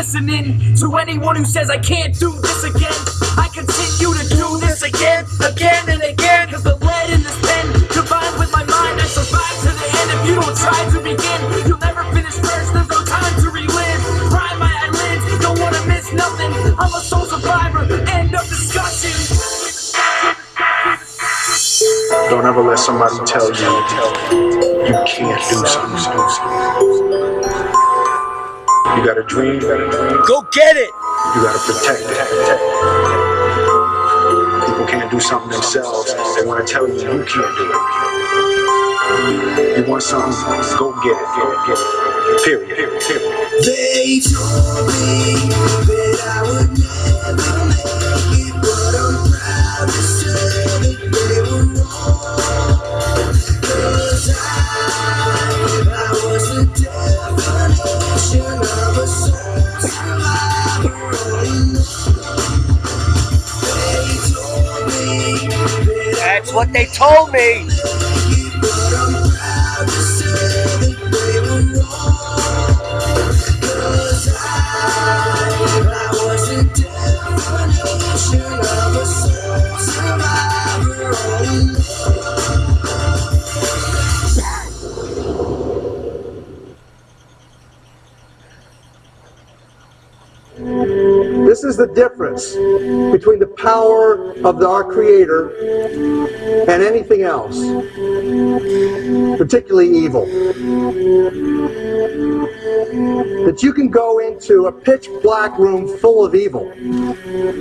listening to anyone who says I can't do this again. I continue to do this again and again. Cause the lead in this pen, combined with my mind, I survive to the end. If you don't try to begin, you'll never finish first. There's no time to relive. Prime my eyelids, don't wanna miss nothing. I'm a soul survivor, end of discussion. Don't ever let somebody tell you can't do something. You got a dream, go get it. You gotta protect it. People can't do something themselves. They wanna tell you can't do it. You want something, go get it. Period. They told me that I would never make it, but I'm proud to say that they were wrong. Cause I was the definition of a soul survivor. They told me that that's what they told me. but I'm proud to say that they were wrong. Cause I was the definition of a soul survivor. This is the difference between the power of our Creator and anything else, particularly evil. That you can go into a pitch black room full of evil,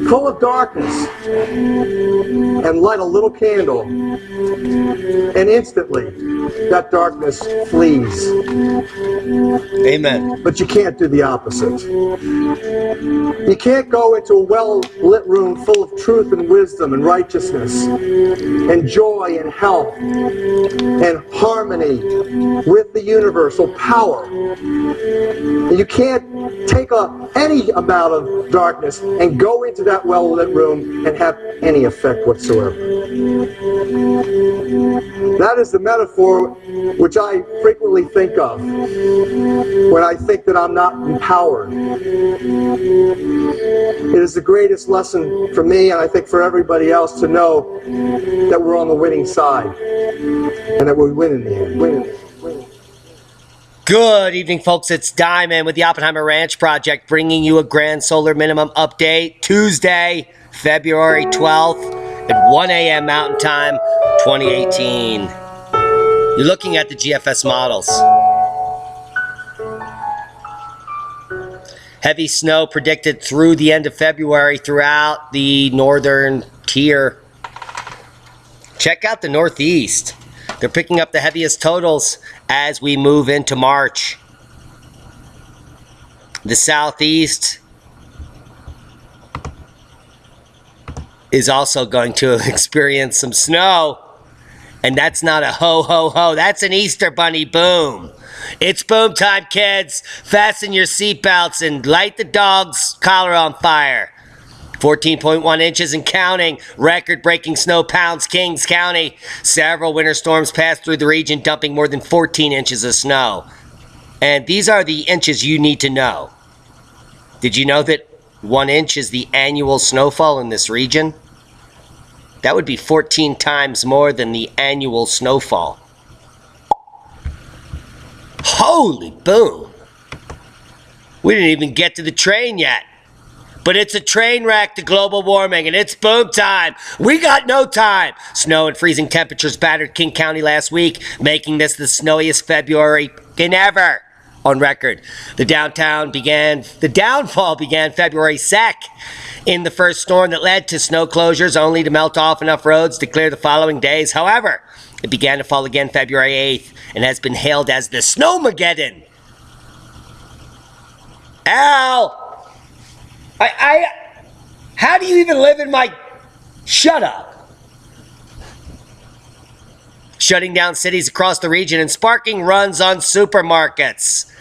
full of darkness, and light a little candle, and instantly that darkness flees. Amen. But you can't do the opposite. You can't go into a well-lit room full of truth and wisdom and righteousness and joy and health and harmony with the universal power. You can't take any amount of darkness and go into that well-lit room and have any effect whatsoever. That is the metaphor which I frequently think of when I think that I'm not empowered. It is the greatest lesson for me, and I think for everybody else, to know that we're on the winning side and that we win in the end. Good evening, folks. It's Diamond with the Oppenheimer Ranch Project, bringing you a grand solar minimum update Tuesday, February 12th at 1 a.m. Mountain Time, 2018. You're looking at the GFS models. Heavy snow predicted through the end of February throughout the northern tier. Check out the Northeast. They're picking up the heaviest totals as we move into March. The Southeast is also going to experience some snow. And that's not a ho, ho, ho. That's an Easter bunny boom. It's boom time, kids. Fasten your seatbelts and light the dog's collar on fire. 14.1 inches and counting. Record-breaking snow pounds, Kings County. Several winter storms passed through the region, dumping more than 14 inches of snow. And these are the inches you need to know. Did you know that 1 inch is the annual snowfall in this region? That would be 14 times more than the annual snowfall. Holy boom! We didn't even get to the train yet. But it's a train wreck to global warming, and it's boom time. We got no time. Snow and freezing temperatures battered King County last week, making this the snowiest February in ever on record. The downfall began February 2nd in the first storm that led to snow closures, only to melt off enough roads to clear the following days. However, it began to fall again February 8th and has been hailed as the Snowmageddon. Al! How do you even live in my... Shut up. Shutting down cities across the region and sparking runs on supermarkets.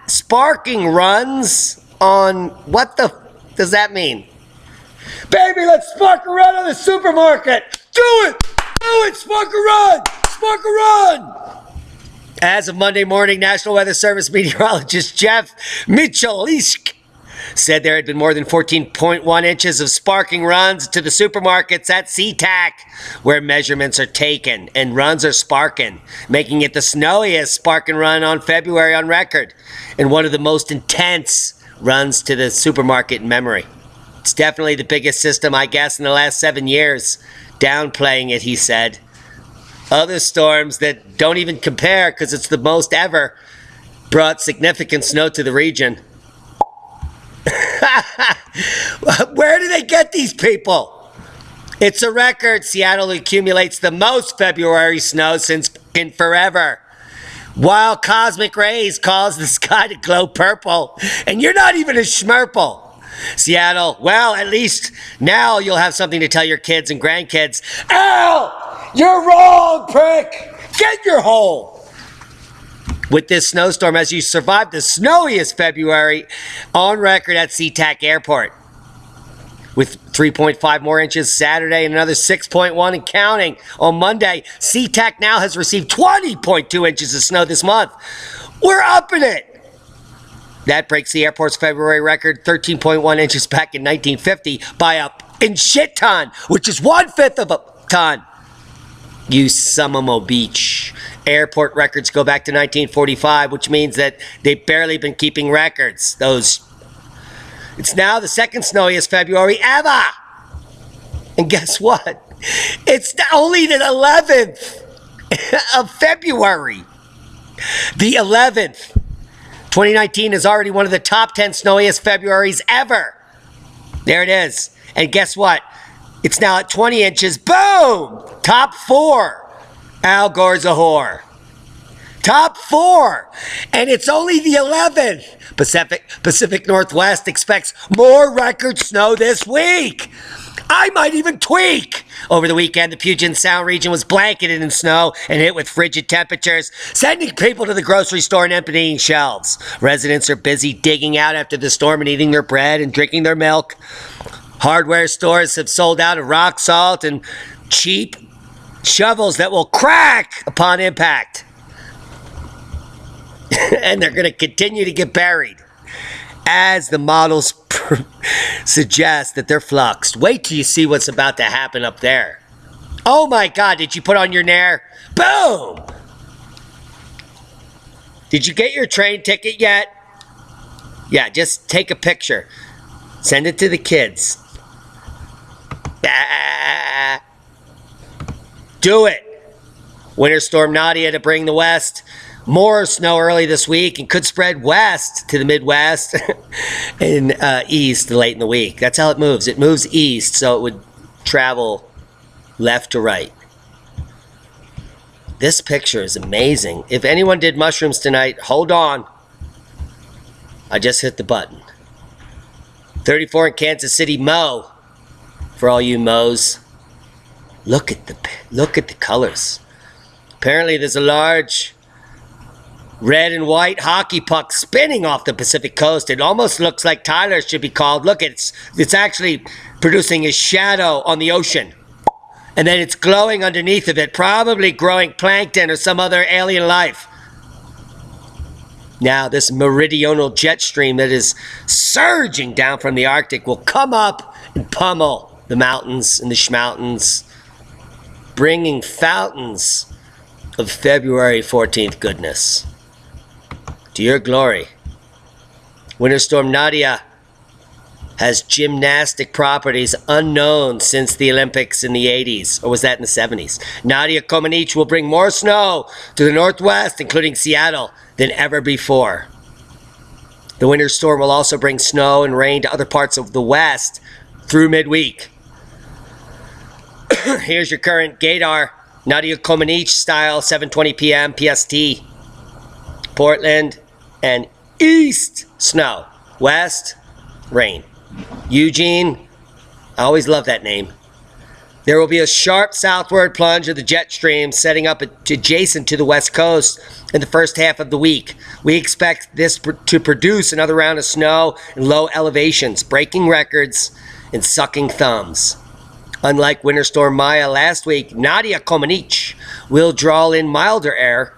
Sparking runs on... What the... does that mean? Baby, let's spark a run on the supermarket. Do it! Do it! Spark a run! Spark a run! As of Monday morning, National Weather Service meteorologist Jeff Michalisk said there had been more than 14.1 inches of sparking runs to the supermarkets at SeaTac, where measurements are taken and runs are sparking, making it the snowiest sparking run on February on record, and one of the most intense runs to the supermarket in memory. It's definitely the biggest system, I guess, in the last 7 years. Downplaying it, he said. Other storms that don't even compare, because it's the most ever, brought significant snow to the region. Where do they get these people? It's a record. Seattle accumulates the most February snow since in forever. While cosmic rays cause the sky to glow purple, and you're not even a schmurple. Seattle, well, at least now you'll have something to tell your kids and grandkids. Ow! You're wrong, prick! Get your hole! With this snowstorm, as you survived the snowiest February on record at SeaTac Airport. With 3.5 more inches Saturday and another 6.1 and counting on Monday, SeaTac now has received 20.2 inches of snow this month. We're upping it! That breaks the airport's February record, 13.1 inches back in 1950, by a shit ton, which is 1/5 of a ton. You Sumamo Beach. Airport records go back to 1945, which means that they've barely been keeping records. It's now the second snowiest February ever. And guess what? It's only the 11th of February. The 11th. 2019 is already one of the top 10 snowiest Februaries ever. There it is. And guess what? It's now at 20 inches. Boom! Top 4. Al Gore's a whore. Top 4. And it's only the 11th. Pacific Northwest expects more record snow this week. I might even tweak. Over the weekend, the Puget Sound region was blanketed in snow and hit with frigid temperatures, sending people to the grocery store and emptying shelves. Residents are busy digging out after the storm and eating their bread and drinking their milk. Hardware stores have sold out of rock salt and cheap shovels that will crack upon impact. And they're going to continue to get buried as the models suggest that they're fluxed. Wait till you see what's about to happen up there. Oh my God, did you put on your Nair? Boom! Did you get your train ticket yet? Yeah, just take a picture. Send it to the kids. Do it. Winter Storm Nadia to bring the West. More snow early this week and could spread west to the Midwest and east late in the week. That's how it moves. It moves east, so it would travel left to right. This picture is amazing. If anyone did mushrooms tonight, hold on. I just hit the button. 34 in Kansas City, Mo. For all you Mo's. Look at the colors. Apparently there's a large red and white hockey puck spinning off the Pacific coast. It almost looks like Tyler should be called. Look, it's actually producing a shadow on the ocean. And then it's glowing underneath of it, probably growing plankton or some other alien life. Now, this meridional jet stream that is surging down from the Arctic will come up and pummel the mountains and the schmountains, bringing fountains of February 14th goodness. To your glory. Winter Storm Nadia has gymnastic properties unknown since the Olympics in the 80s, or was that in the 70s? Nadia Comaneci will bring more snow to the Northwest, including Seattle, than ever before. The winter storm will also bring snow and rain to other parts of the West through midweek. Here's your current Gaydar, Nadia Comaneci style, 7:20 p.m. PST. Portland and east, snow. West, rain. Eugene, I always love that name. There will be a sharp southward plunge of the jet stream setting up adjacent to the west coast in the first half of the week. We expect this to produce another round of snow in low elevations, breaking records and sucking thumbs. Unlike Winter Storm Maya last week, Nadia Comaneci will draw in milder air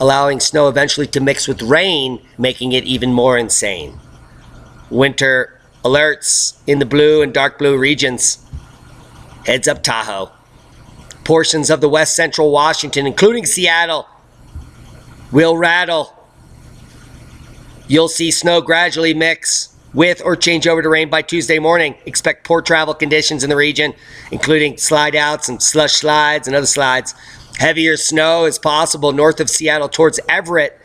allowing snow eventually to mix with rain, making it even more insane. Winter alerts in the blue and dark blue regions. Heads up Tahoe. Portions of the west central Washington, including Seattle, will rattle. You'll see snow gradually mix with or change over to rain by Tuesday morning. Expect poor travel conditions in the region, including slide outs and slush slides and other slides. Heavier snow is possible north of Seattle towards Everett,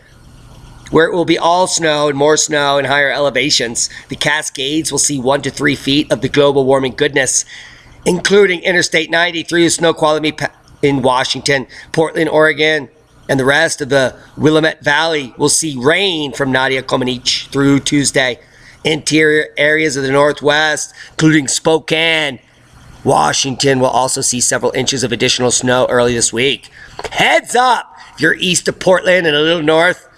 where it will be all snow and more snow in higher elevations. The Cascades will see 1 to 3 feet of the global warming goodness, including Interstate 90 through snow quality in Washington, Portland, Oregon, and the rest of the Willamette Valley will see rain from Nadia Comanche through Tuesday. Interior areas of the Northwest, including Spokane, Washington, will also see several inches of additional snow early this week. Heads up! If you're east of Portland and a little north,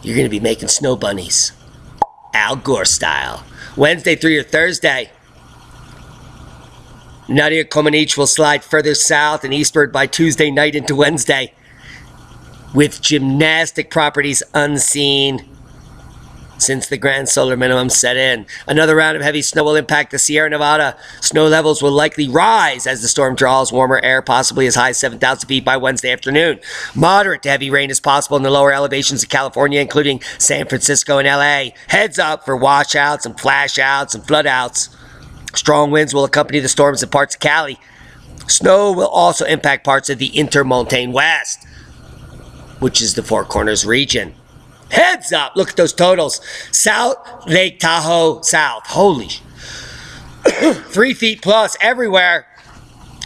you're going to be making snow bunnies. Al Gore style. Wednesday through your Thursday. Nadia Comanche will slide further south and eastward by Tuesday night into Wednesday, with gymnastic properties unseen since the grand solar minimum set in. Another round of heavy snow will impact the Sierra Nevada. Snow levels will likely rise as the storm draws warmer air, possibly as high as 7,000 feet by Wednesday afternoon. Moderate to heavy rain is possible in the lower elevations of California, including San Francisco and LA. Heads up for washouts and flashouts and floodouts. Strong winds will accompany the storms in parts of Cali. Snow will also impact parts of the Intermontane West, which is the Four Corners region. Heads up! Look at those totals. South Lake Tahoe South. Holy 3 feet plus everywhere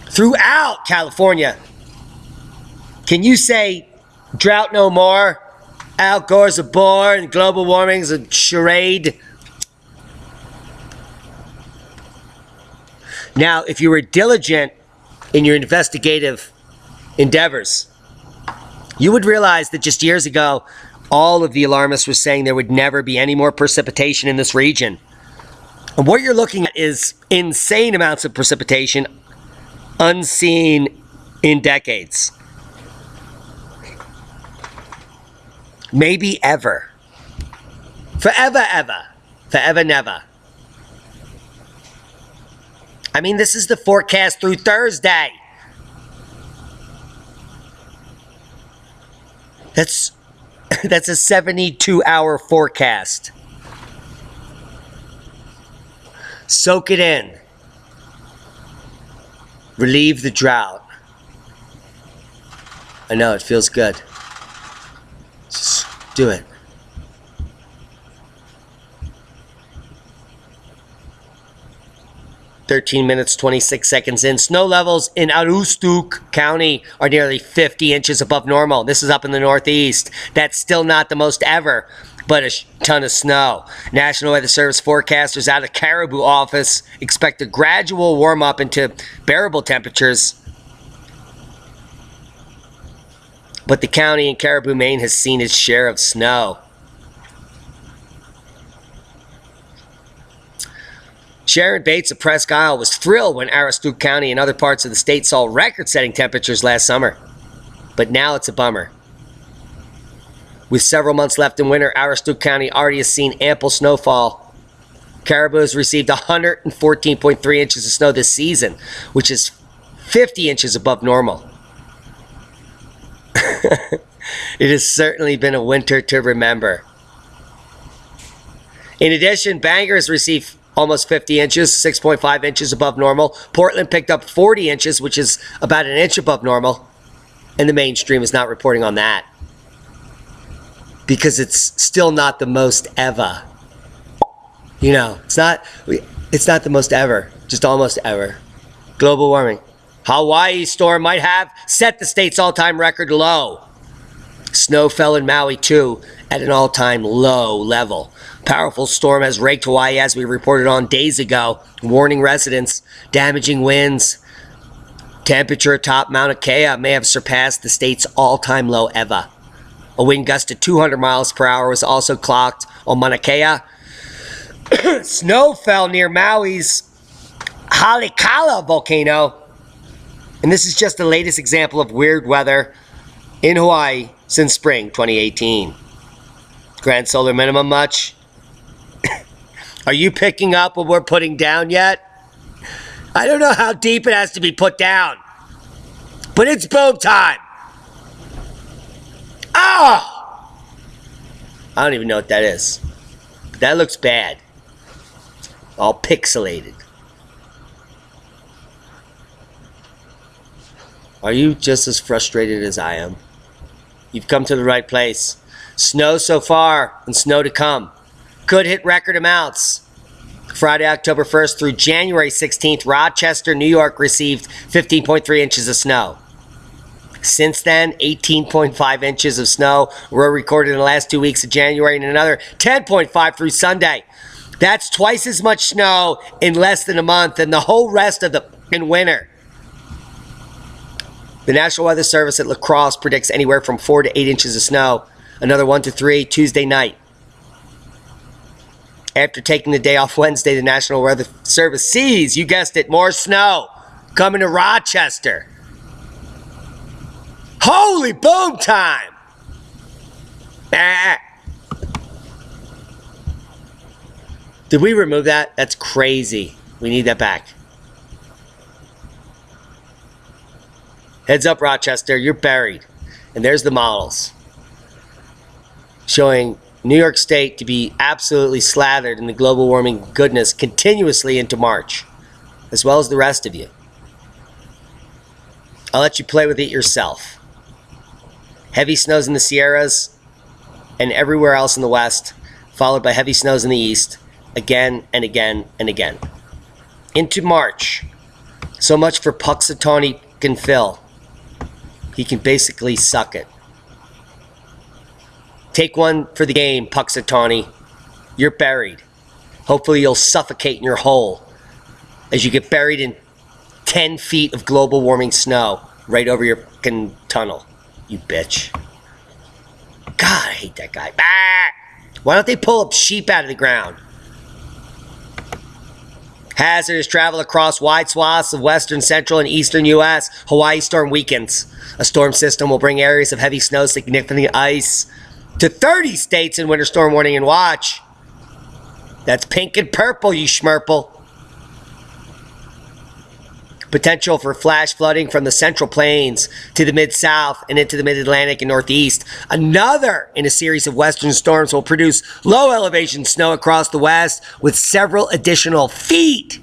throughout California. Can you say drought no more? Al Gore's a bore and global warming's a charade? Now, if you were diligent in your investigative endeavors, you would realize that just years ago, all of the alarmists were saying there would never be any more precipitation in this region. And what you're looking at is insane amounts of precipitation unseen in decades. Maybe ever. Forever, ever. Forever, never. I mean, this is the forecast through Thursday. That's a 72-hour forecast. Soak it in. Relieve the drought. I know, it feels good. Just do it. 13 minutes, 26 seconds in. Snow levels in Aroostook County are nearly 50 inches above normal. This is up in the Northeast. That's still not the most ever, but a ton of snow. National Weather Service forecasters out of Caribou office expect a gradual warm up into bearable temperatures. But the county in Caribou, Maine has seen its share of snow. Sharon Bates of Presque Isle was thrilled when Aroostook County and other parts of the state saw record-setting temperatures last summer. But now it's a bummer. With several months left in winter, Aroostook County already has seen ample snowfall. Caribou has received 114.3 inches of snow this season, which is 50 inches above normal. It has certainly been a winter to remember. In addition, Bangor has received almost 50 inches, 6.5 inches above normal. Portland picked up 40 inches, which is about an inch above normal. And the mainstream is not reporting on that, because it's still not the most ever. You know, it's not the most ever, just almost ever. Global warming. Hawaii storm might have set the state's all-time record low. Snow fell in Maui, too, at an all-time low level. Powerful storm has raked Hawaii, as we reported on days ago, warning residents. Damaging winds. Temperature atop Mauna Kea may have surpassed the state's all-time low ever. A wind gust of 200 miles per hour was also clocked on Mauna Kea. Snow fell near Maui's Halikala volcano. And this is just the latest example of weird weather in Hawaii since spring 2018. Grand solar minimum much? Are you picking up what we're putting down yet? I don't know how deep it has to be put down, but it's boom time. Oh! I don't even know what that is. That looks bad. All pixelated. Are you just as frustrated as I am? You've come to the right place. Snow so far and snow to come. Could hit record amounts. Friday, October 1st through January 16th, Rochester, New York received 15.3 inches of snow. Since then, 18.5 inches of snow were recorded in the last 2 weeks of January and another 10.5 through Sunday. That's twice as much snow in less than a month than the whole rest of the winter. The National Weather Service at La Crosse predicts anywhere from 4 to 8 inches of snow, another 1 to 3 Tuesday night. After taking the day off Wednesday, the National Weather Service sees, you guessed it, more snow coming to Rochester. Holy boom time! Ah. Did we remove that? That's crazy. We need that back. Heads up, Rochester, you're buried. And there's the models showing New York State to be absolutely slathered in the global warming goodness continuously into March, as well as the rest of you. I'll let you play with it yourself. Heavy snows in the Sierras and everywhere else in the west, followed by heavy snows in the east, again and again and again. Into March. So much for Puxatawny can Phil. He can basically suck it. Take one for the game, Puxatawny. You're buried. Hopefully you'll suffocate in your hole as you get buried in 10 feet of global warming snow right over your fucking tunnel. You bitch. God, I hate that guy. Ah! Why don't they pull up sheep out of the ground? Hazardous travel across wide swaths of western, central, and eastern U.S. Hawaii storm weekends. A storm system will bring areas of heavy snow, significant ice to 30 states in winter storm warning and watch. That's pink and purple, you schmurple. Potential for flash flooding from the central plains to the mid-south and into the mid-Atlantic and northeast. Another in a series of western storms will produce low elevation snow across the west with several additional feet.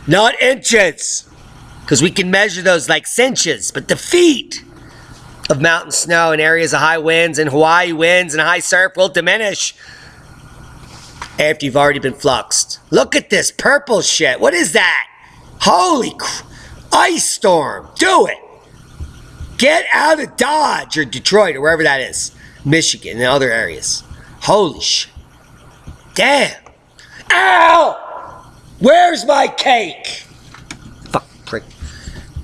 Not inches, because we can measure those like cinches, but the feet of mountain snow in areas of high winds and Hawaii winds and high surf will diminish after you've already been fluxed. Look at this purple shit. What is that? Holy ice storm. Do it. Get out of Dodge or Detroit or wherever that is. Michigan and other areas. Holy shit. Damn. Ow! Where's my cake? Fuck prick.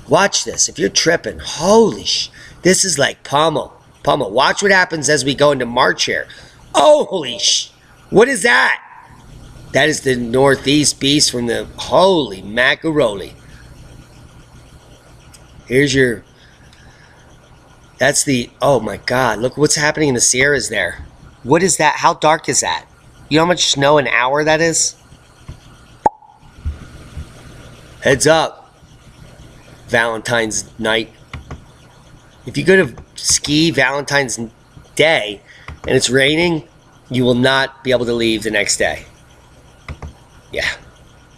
Watch this. If you're tripping, holy shit. This is like pummel. Pummel. Watch what happens as we go into March here. Holy sh! What is that? That is the northeast beast from the holy macaroni. Here's your... That's the... Oh my God. Look what's happening in the Sierras there. What is that? How dark is that? You know how much snow an hour that is? Heads up. Valentine's night. If you go to ski Valentine's Day and it's raining, you will not be able to leave the next day. Yeah,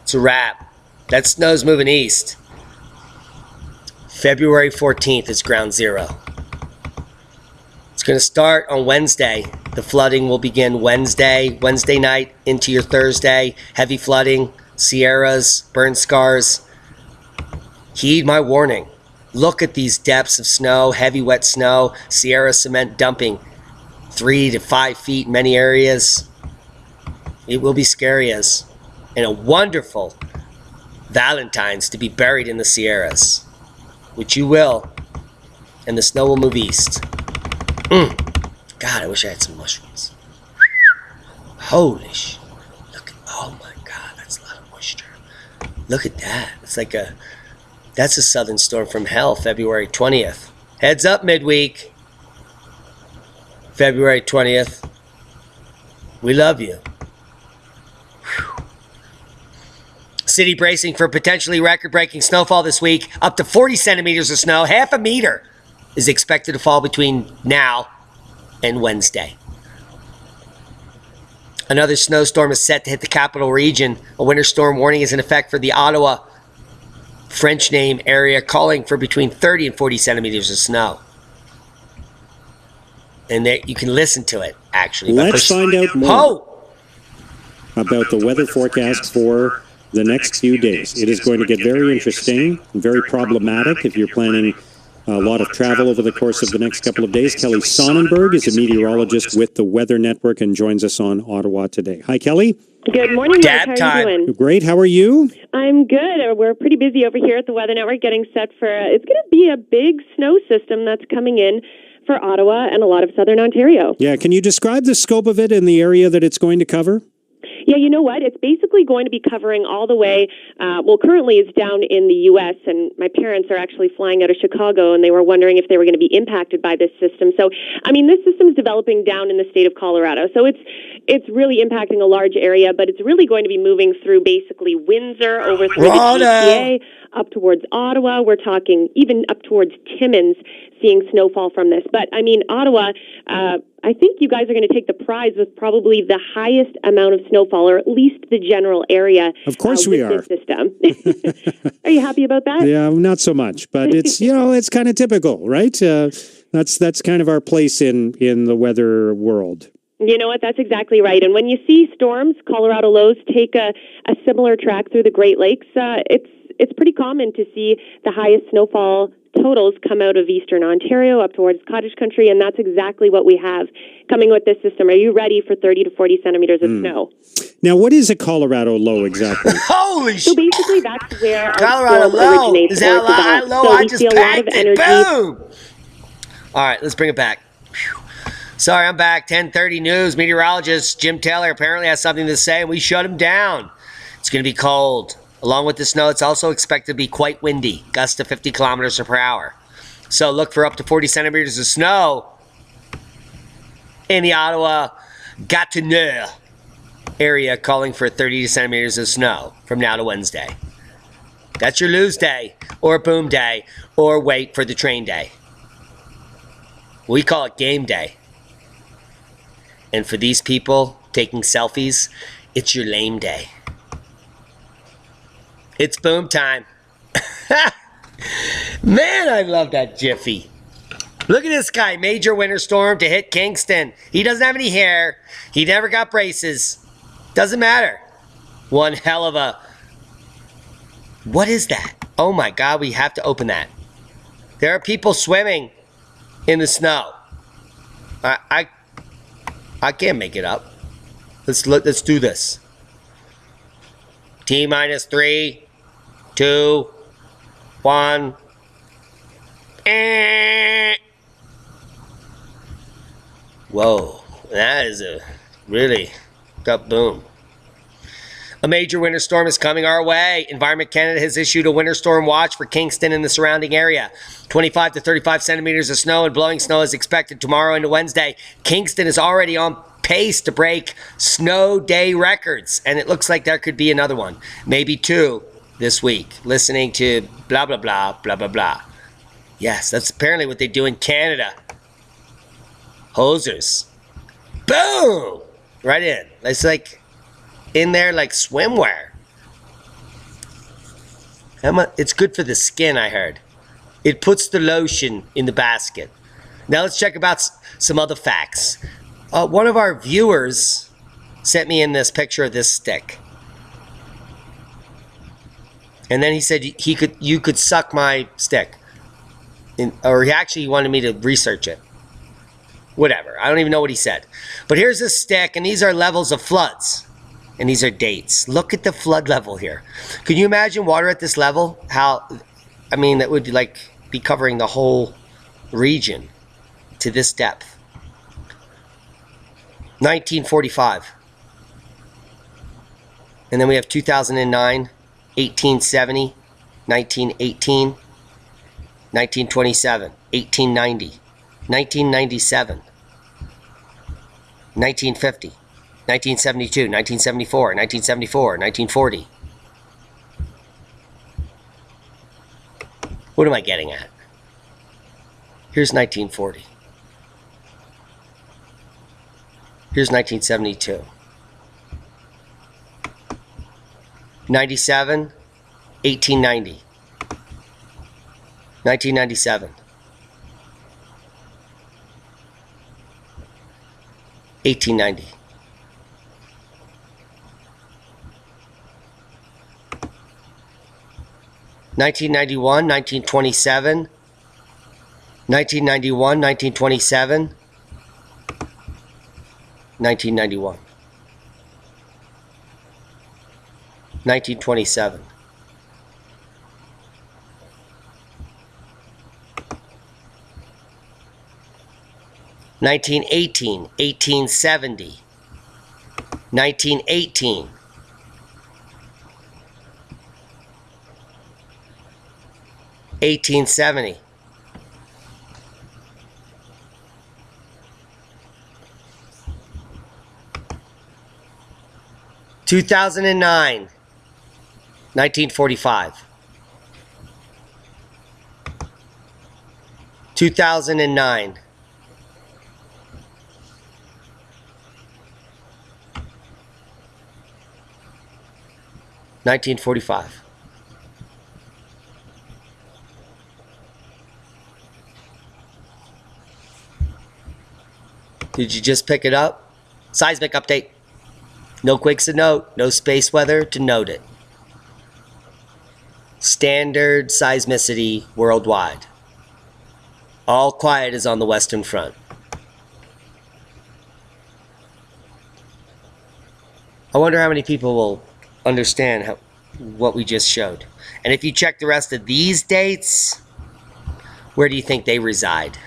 it's a wrap. That snow's moving east. February 14th is ground zero. It's going to start on Wednesday. The flooding will begin Wednesday night into your Thursday. Heavy flooding, Sierras, burn scars. Heed my warning. Look at these depths of snow, heavy wet snow, Sierra cement dumping 3 to 5 feet in many areas. It will be scary as, and a wonderful Valentine's to be buried in the Sierras, which you will, and the snow will move east. God, I wish I had some mushrooms. Holy sh! Look at, oh my God, that's a lot of moisture. Look at that. It's like a, that's a southern storm from hell, February 20th. Heads up midweek, February 20th. We love you. Whew. City bracing for potentially record-breaking snowfall this week. Up to 40 centimeters of snow, half a meter, is expected to fall between now and Wednesday. Another snowstorm is set to hit the capital region. A winter storm warning is in effect for the Ottawa, French name area, calling for between 30 and 40 centimeters of snow. And there, you can listen to it, actually. Let's find out more about the weather forecast for the next few days. It is going to get very interesting, very problematic if you're planning a lot of travel over the course of the next couple of days. Kelly Sonnenberg is a meteorologist with the Weather Network and joins us on Ottawa today. Hi, Kelly. Good morning, Mike. How are you doing? Great. How are you? I'm good. We're pretty busy over here at the Weather Network getting set for, it's going to be a big snow system that's coming in for Ottawa and a lot of southern Ontario. Yeah. Can you describe the scope of it and the area that it's going to cover? Yeah, you know what? It's basically going to be covering all the way, currently it's down in the U.S., and my parents are actually flying out of Chicago, and they were wondering if they were going to be impacted by this system. So, I mean, this system is developing down in the state of Colorado, so it's really impacting a large area, but it's really going to be moving through basically Windsor, over through the GTA, up towards Ottawa. We're talking even up towards Timmins, seeing snowfall from this. But, I mean, Ottawa, I think you guys are going to take the prize with probably the highest amount of snowfall, or at least the general area. Of course we are. This system. Are you happy about that? Yeah, not so much, but it's it's kind of typical, right? That's kind of our place in the weather world. You know what? That's exactly right. And when you see storms, Colorado lows take a similar track through the Great Lakes. It's pretty common to see the highest snowfall totals come out of eastern Ontario up towards cottage country, and that's exactly what we have coming with this system. Are you ready for 30 to 40 centimeters of snow? Now, what is a Colorado low exactly? Holy shit! So basically, that's where Colorado our storm low originates. is how low So I we just see a lot of packed it. energy. Boom! All right, let's bring it back. Whew. Sorry, I'm back. 10:30 news. Meteorologist Jim Taylor apparently has something to say, and we shut him down. It's going to be cold. Along with the snow, it's also expected to be quite windy, gusts to 50 kilometers per hour. So look for up to 40 centimeters of snow in the Ottawa, Gatineau area, calling for 30 centimeters of snow from now to Wednesday. That's your lose day, or boom day, or wait for the train day. We call it game day. And for these people taking selfies, it's your lame day. It's boom time. Man, I love that jiffy. Look at this guy. Major winter storm to hit Kingston. He doesn't have any hair. He never got braces. Doesn't matter. One hell of a... What is that? Oh my God, we have to open that. There are people swimming in the snow. I can't make it up. Let's do this. T-minus 3, 2, 1. Whoa, that is a really gut boom. A major winter storm is coming our way. Environment Canada has issued a winter storm watch for Kingston and the surrounding area. 25 to 35 centimeters of snow and blowing snow is expected tomorrow into Wednesday. Kingston is already on pace to break snow day records, and it looks like there could be another one, maybe 2 this week. Listening to blah, blah, blah, blah, blah, blah. Yes, that's apparently what they do in Canada. Hosers. Boom! Right in. It's like in there like swimwear. It's good for the skin, I heard. It puts the lotion in the basket. Now let's check about some other facts. One of our viewers sent me in this picture of this stick. And then he said you could suck my stick. Or he wanted me to research it. Whatever. I don't even know what he said. But here's a stick, and these are levels of floods. And these are dates. Look at the flood level here. Can you imagine water at this level? That would be covering the whole region to this depth. 1945. And then we have 2009, 1870, 1918, 1927, 1890, 1997, 1950, 1972, 1974, 1974, 1940. What am I getting at? Here's 1940. Here's 1972. 97, 1890. 1997. 1890. 1991, 1927. 1991, 1927. 1991. 1927. 1918, 1870, 1918, 1870, 2009, 1945, 2009, 1945. Did you just pick it up? Seismic update. No quakes to note, no space weather to note it. Standard seismicity worldwide. All quiet is on the Western Front. I wonder how many people will understand what we just showed. And if you check the rest of these dates, where do you think they reside?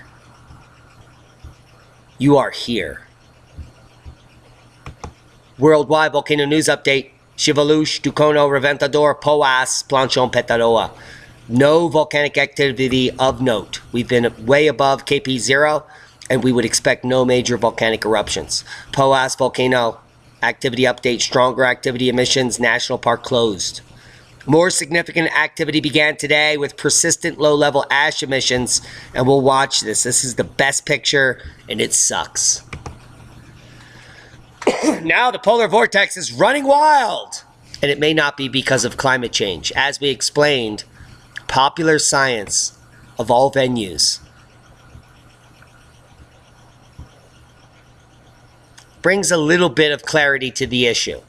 You are here. Worldwide volcano news update. Shivalush, Tucono, Reventador, Poas, Planchon, Petaroa. No volcanic activity of note. We've been way above KP0, and we would expect no major volcanic eruptions. Poas volcano activity update. Stronger activity emissions. National park closed. More significant activity began today with persistent low-level ash emissions, and we'll watch this. This is the best picture, and it sucks. Now the polar vortex is running wild, and it may not be because of climate change. As we explained, popular science of all venues brings a little bit of clarity to the issue.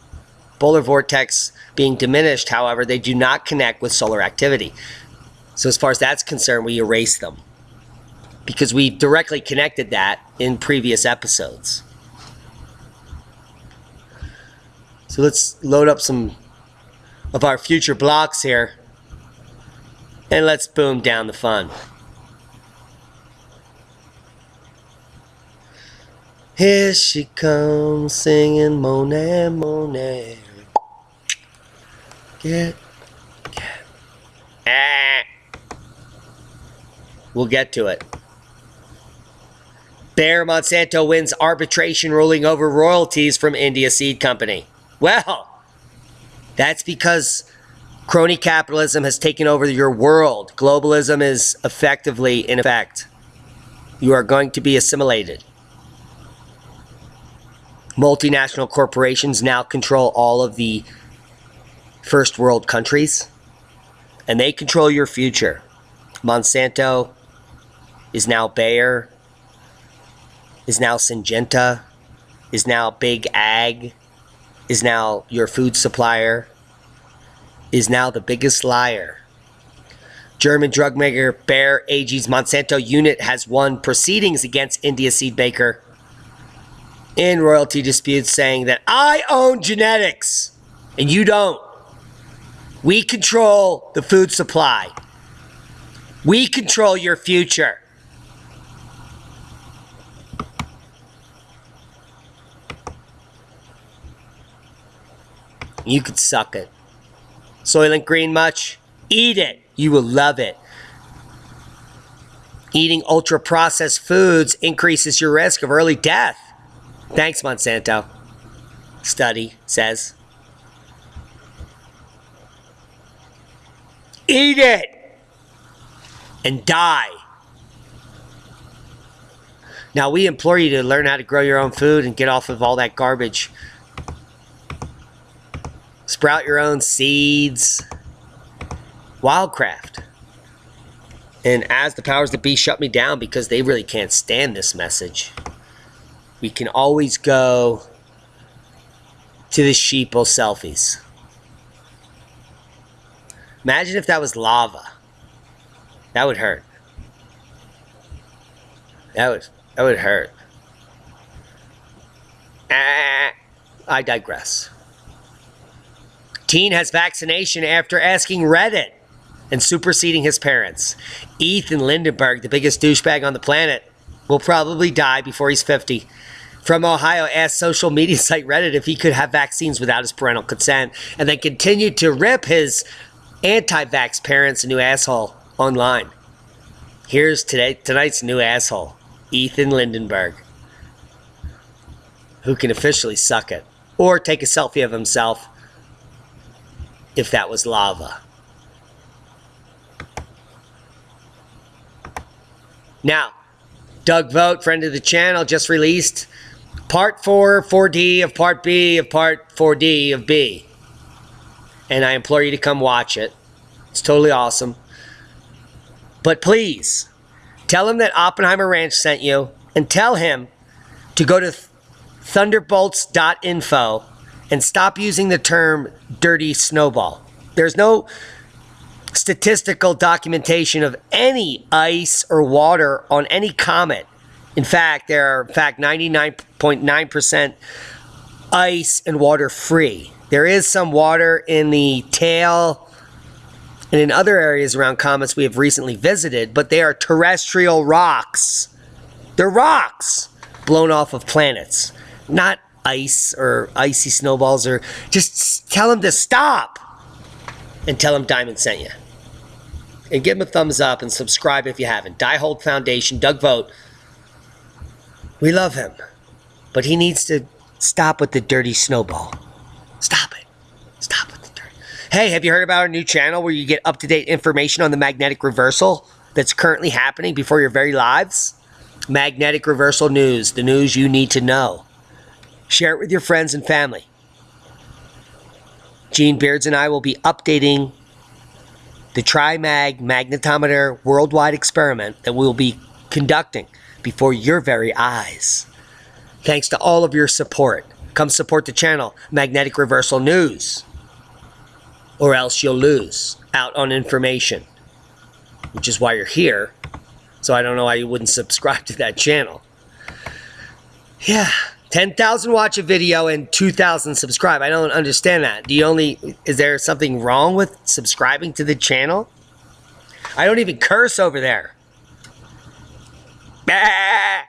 Polar vortex being diminished, however, they do not connect with solar activity. So as far as that's concerned, we erase them because we directly connected that in previous episodes. So let's load up some of our future blocks here, and let's boom down the fun. Here she comes singing Monet, Monet. Get. We'll get to it. Bayer Monsanto wins arbitration ruling over royalties from India Seed Company. Well, that's because crony capitalism has taken over your world. Globalism is effectively in effect. You are going to be assimilated. Multinational corporations now control all of the first world countries, and they control your future. Monsanto is now Bayer, is now Syngenta, is now Big Ag, is now your food supplier, is now the biggest liar. German drug maker Bayer AG's Monsanto unit has won proceedings against India Seed Maker in royalty disputes, saying that I own genetics and you don't. We control the food supply. We control your future. You could suck it. Soylent Green much? Eat it. You will love it. Eating ultra-processed foods increases your risk of early death. Thanks, Monsanto. Study says. Eat it and die. Now, we implore you to learn how to grow your own food and get off of all that garbage. Sprout your own seeds. Wildcraft. And as the powers that be shut me down because they really can't stand this message, we can always go to the sheeple selfies. Imagine if that was lava. That would hurt. That would hurt. I digress. Teen has vaccination after asking Reddit and superseding his parents. Ethan Lindenberg, the biggest douchebag on the planet, will probably die before he's 50. From Ohio, asked social media site Reddit if he could have vaccines without his parental consent, and then continued to rip his anti-vax parents a new asshole online. Here's tonight's new asshole, Ethan Lindenberg, who can officially suck it, or take a selfie of himself if that was lava. Now, Doug Vogt, friend of the channel, just released Part 4, 4D of Part B of Part 4D of B. And I implore you to come watch it. It's totally awesome. But please, tell him that Oppenheimer Ranch sent you, and tell him to go to thunderbolts.info and stop using the term dirty snowball. There's no statistical documentation of any ice or water on any comet. In fact, there are 99.9% ice and water free. There is some water in the tail and in other areas around comets we have recently visited, but they are terrestrial rocks. They're rocks blown off of planets, not ice or icy snowballs. Or just tell them to stop and tell them Diamond sent you. And give him a thumbs up and subscribe if you haven't. Diehold Foundation, Doug Vogt. We love him, but he needs to stop with the dirty snowball. Stop it. Stop with the dirt. Hey, have you heard about our new channel where you get up-to-date information on the magnetic reversal that's currently happening before your very lives? Magnetic Reversal News, the news you need to know. Share it with your friends and family. Gene Beards and I will be updating the TriMag magnetometer worldwide experiment that we will be conducting before your very eyes. Thanks to all of your support. Come support the channel, Magnetic Reversal News, or else you'll lose out on information, which is why you're here. So I don't know why you wouldn't subscribe to that channel. Yeah, 10,000 watch a video and 2,000 subscribe. I don't understand that. Is there something wrong with subscribing to the channel? I don't even curse over there. I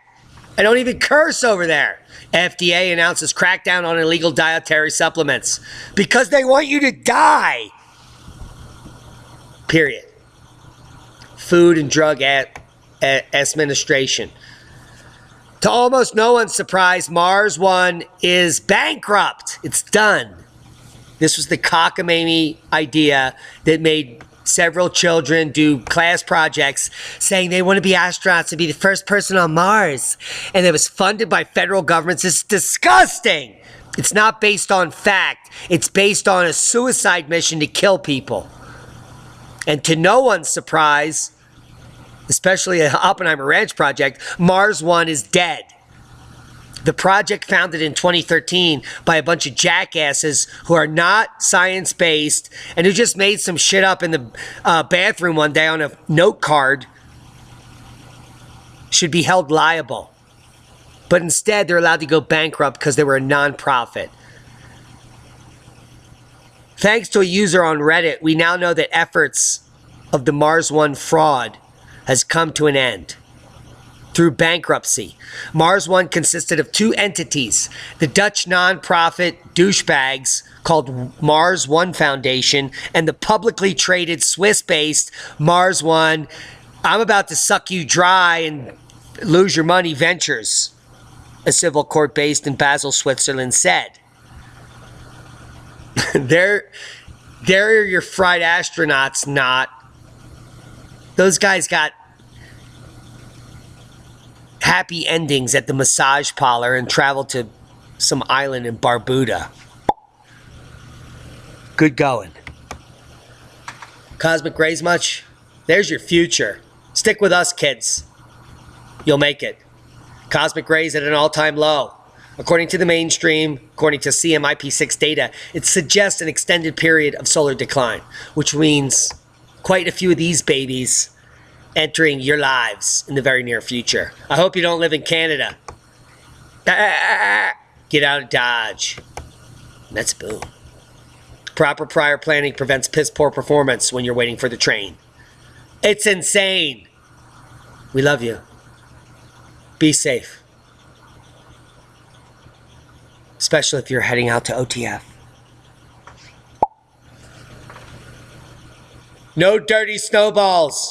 don't even curse over there. FDA announces crackdown on illegal dietary supplements because they want you to die. Period. Food and Drug Administration. To almost no one's surprise, Mars One is bankrupt. It's done. This was the cockamamie idea that made several children do class projects saying they want to be astronauts and be the first person on Mars. And it was funded by federal governments. It's disgusting. It's not based on fact. It's based on a suicide mission to kill people. And to no one's surprise, especially at Oppenheimer Ranch Project, Mars One is dead. The project, founded in 2013 by a bunch of jackasses who are not science-based and who just made some shit up in the bathroom one day on a note card, should be held liable. But instead, they're allowed to go bankrupt because they were a non-profit. Thanks to a user on Reddit, we now know that efforts of the Mars One fraud has come to an end through bankruptcy. Mars One consisted of two entities, the Dutch non-profit douchebags called Mars One Foundation and the publicly traded Swiss-based Mars One I'm about to suck you dry and lose your money ventures, a civil court based in Basel, Switzerland said. They're your fried astronauts, not. Those guys got happy endings at the massage parlor and traveled to some island in Barbuda. Good going. Cosmic rays much? There's your future. Stick with us, kids. You'll make it. Cosmic rays at an all-time low. According to the mainstream, according to CMIP6 data, it suggests an extended period of solar decline, which means quite a few of these babies entering your lives in the very near future. I hope you don't live in Canada. Get out of Dodge. And that's boom. Proper prior planning prevents piss poor performance when you're waiting for the train. It's insane. We love you. Be safe. Especially if you're heading out to OTF. No dirty snowballs.